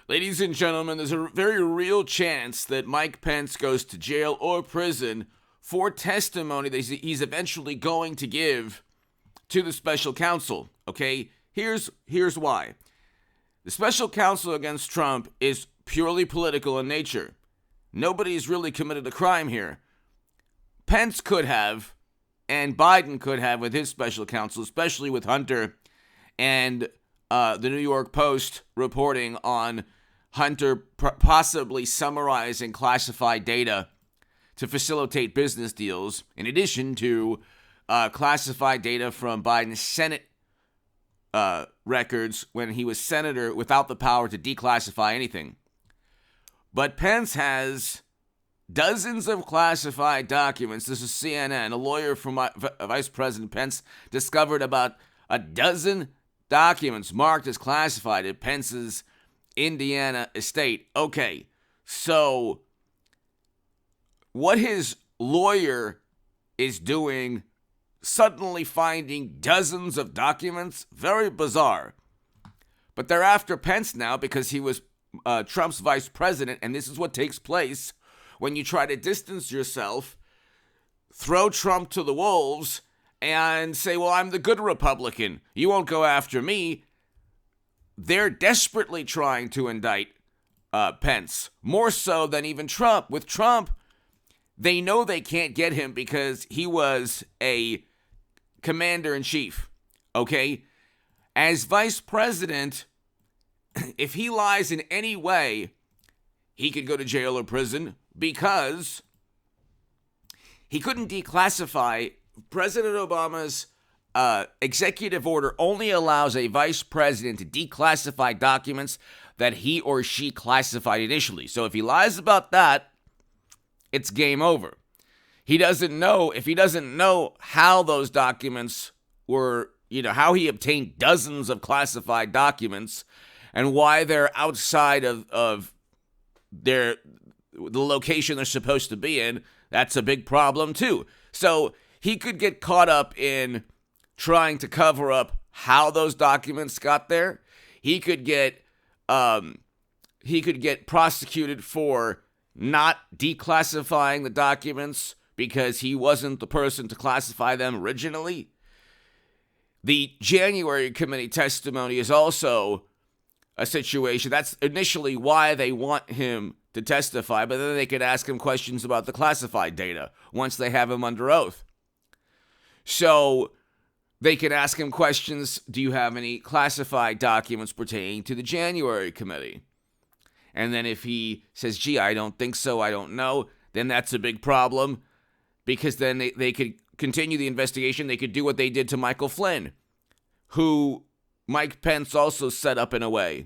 Ladies and gentlemen, there's a very real chance that Mike Pence goes to jail or prison for testimony that he's eventually going to give to the special counsel, okay? Here's why. The special counsel against Trump is purely political in nature. Nobody's really committed a crime here. Pence could have, and Biden could have with his special counsel, especially with Hunter and the New York Post reporting on Hunter possibly summarizing classified data to facilitate business deals, in addition to classified data from Biden's Senate records when he was senator without the power to declassify anything. But Pence has dozens of classified documents. This is CNN. A lawyer from Vice President Pence discovered about a dozen documents marked as classified at Pence's Indiana estate. Okay, so what his lawyer is doing, suddenly finding dozens of documents, very bizarre. But they're after Pence now because he was Trump's vice president, and this is what takes place when you try to distance yourself, throw Trump to the wolves, and say, well, I'm the good Republican. You won't go after me. They're desperately trying to indict Pence, more so than even Trump. With Trump, they know they can't get him because he was a commander-in-chief, okay? As vice president, if he lies in any way, he could go to jail or prison because he couldn't declassify. President Obama's executive order only allows a vice president to declassify documents that he or she classified initially. So if he lies about that, it's game over. If he doesn't know how those documents were, how he obtained dozens of classified documents and why they're outside of the location they're supposed to be in, that's a big problem too. So he could get caught up in trying to cover up how those documents got there. He could get prosecuted for not declassifying the documents because he wasn't the person to classify them originally. The January committee testimony is also a situation. That's initially why they want him to testify, but then they could ask him questions about the classified data once they have him under oath. So they can ask him questions, do you have any classified documents pertaining to the January committee? And then if he says, gee, I don't think so, I don't know, then that's a big problem because then they could continue the investigation. They could do what they did to Michael Flynn, who Mike Pence also set up in a way.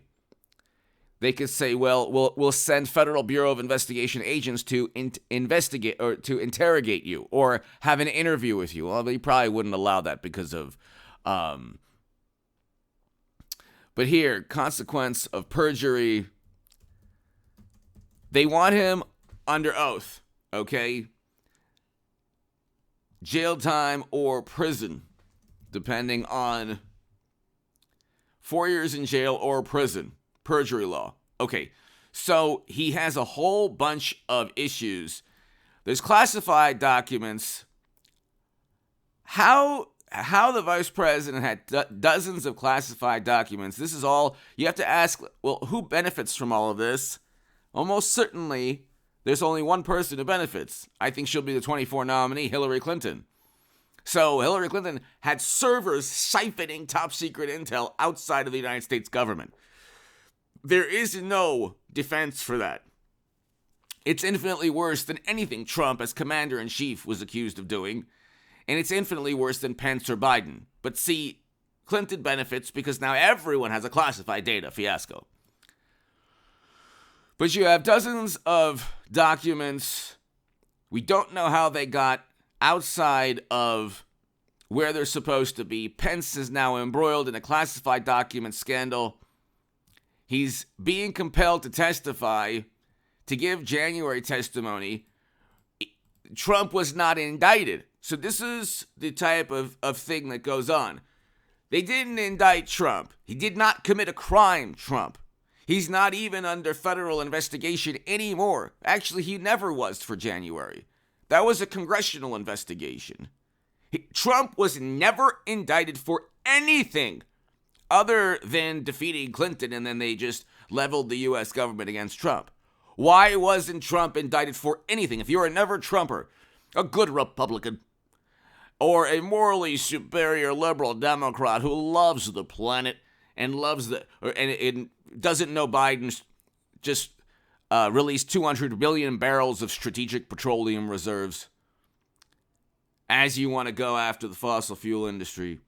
They could say, well, we'll send Federal Bureau of Investigation agents to investigate or to interrogate you or have an interview with you. Well, they probably wouldn't allow that because of... But here, consequence of perjury. They want him under oath, okay? Jail time or prison, depending on 4 years in jail or prison. Perjury law. Okay, so he has a whole bunch of issues. There's classified documents. How the vice president had dozens of classified documents. This is all, you have to ask, well, who benefits from all of this? Almost certainly, there's only one person who benefits. I think she'll be the 24 nominee, Hillary Clinton. So Hillary Clinton had servers siphoning top secret intel outside of the United States government. There is no defense for that. It's infinitely worse than anything Trump as commander-in-chief was accused of doing, and it's infinitely worse than Pence or Biden. But see, Clinton benefits because now everyone has a classified data fiasco. But you have dozens of documents. We don't know how they got outside of where they're supposed to be. Pence is now embroiled in a classified document scandal. He's being compelled to testify, to give January testimony. Trump was not indicted. So this is the type of thing that goes on. They didn't indict Trump. He did not commit a crime, Trump. He's not even under federal investigation anymore. Actually, he never was for January. That was a congressional investigation. Trump was never indicted for anything other than defeating Clinton, and then they just leveled the U.S. government against Trump. Why wasn't Trump indicted for anything? If you're a never Trumper, a good Republican, or a morally superior liberal Democrat who loves the planet and doesn't know Biden just released 200 billion barrels of strategic petroleum reserves, as you want to go after the fossil fuel industry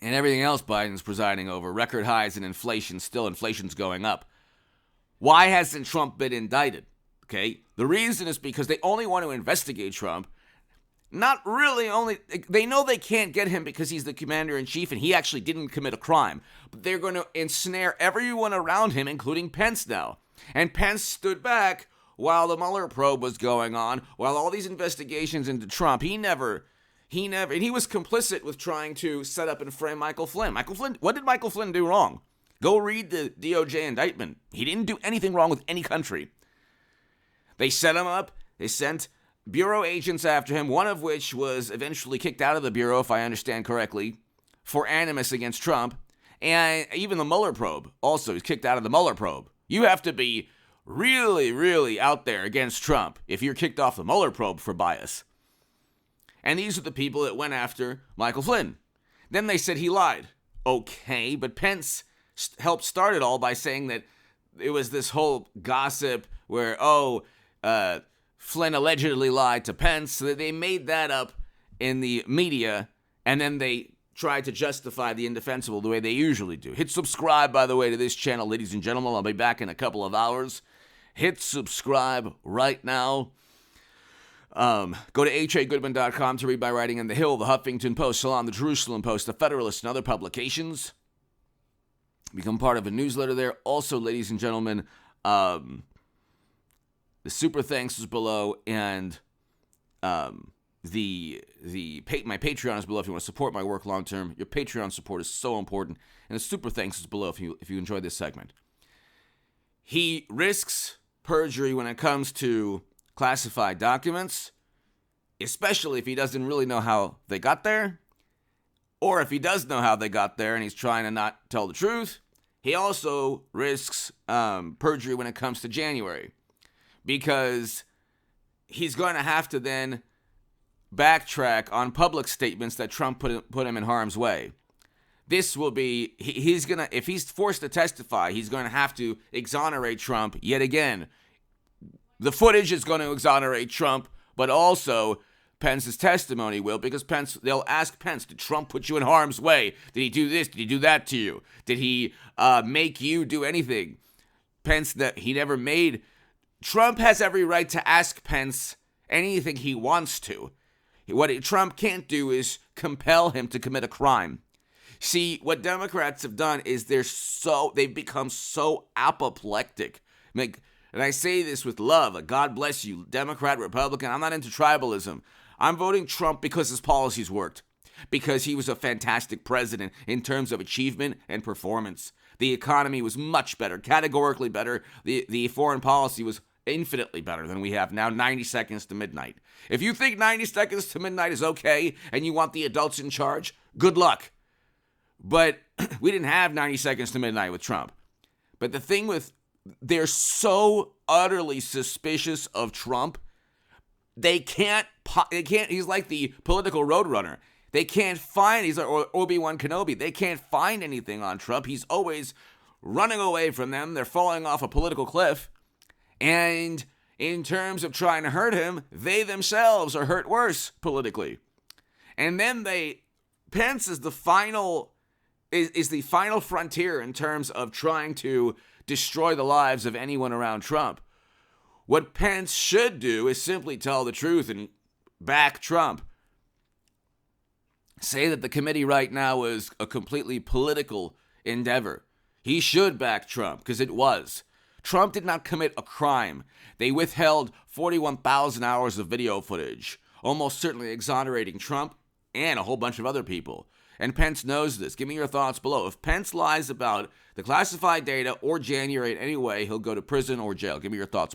and everything else Biden's presiding over, record highs in inflation, still inflation's going up. Why hasn't Trump been indicted? Okay, the reason is because they only want to investigate Trump. Not really only, they know they can't get him because he's the commander-in-chief and he actually didn't commit a crime. But they're going to ensnare everyone around him, including Pence now. And Pence stood back while the Mueller probe was going on, while all these investigations into Trump. And he was complicit with trying to set up and frame Michael Flynn. What did Michael Flynn do wrong? Go read the DOJ indictment. He didn't do anything wrong with any country. They set him up. They sent bureau agents after him, one of which was eventually kicked out of the bureau, if I understand correctly, for animus against Trump. And even the Mueller probe also is kicked out of the Mueller probe. You have to be really, really out there against Trump if you're kicked off the Mueller probe for bias. And these are the people that went after Michael Flynn. Then they said he lied. Okay, but Pence helped start it all by saying that it was this whole gossip where, Flynn allegedly lied to Pence, so that they made that up in the media, and then they tried to justify the indefensible the way they usually do. Hit subscribe, by the way, to this channel, ladies and gentlemen. I'll be back in a couple of hours. Hit subscribe right now. Go to hagoodman.com to read my writing in The Hill, The Huffington Post, Salon, The Jerusalem Post, The Federalist, and other publications. Become part of a newsletter there. Also, ladies and gentlemen, the super thanks is below, and my Patreon is below if you want to support my work long term. Your Patreon support is so important, and the super thanks is below if you enjoy this segment. He risks perjury when it comes to classified documents, especially if he doesn't really know how they got there, or if he does know how they got there and he's trying to not tell the truth. He also risks perjury when it comes to January, because he's going to have to then backtrack on public statements that Trump put him in harm's way. This will be, if he's forced to testify, he's going to have to exonerate Trump yet again. The footage is going to exonerate Trump, but also Pence's testimony will, because they'll ask Pence, did Trump put you in harm's way? Did he do this? Did he do that to you? Did he make you do anything? Pence, that he never made. Trump has every right to ask Pence anything he wants to. What Trump can't do is compel him to commit a crime. See, what Democrats have done is they've become so apoplectic. And I say this with love. God bless you, Democrat, Republican. I'm not into tribalism. I'm voting Trump because his policies worked, because he was a fantastic president in terms of achievement and performance. The economy was much better, categorically better. The foreign policy was infinitely better than we have now, 90 seconds to midnight. If you think 90 seconds to midnight is okay and you want the adults in charge, good luck. But we didn't have 90 seconds to midnight with Trump. But the thing they're so utterly suspicious of Trump, they can't, he's like the political roadrunner. They can't find, he's like Obi-Wan Kenobi, they can't find anything on Trump. He's always running away from them. They're falling off a political cliff. And in terms of trying to hurt him, they themselves are hurt worse politically. And then Pence is the final frontier in terms of trying to destroy the lives of anyone around Trump. What Pence should do is simply tell the truth and back Trump. Say that the committee right now is a completely political endeavor. He should back Trump, because it was. Trump did not commit a crime. They withheld 41,000 hours of video footage, almost certainly exonerating Trump and a whole bunch of other people. And Pence knows this. Give me your thoughts below. If Pence lies about the classified data or January in any way, he'll go to prison or jail. Give me your thoughts.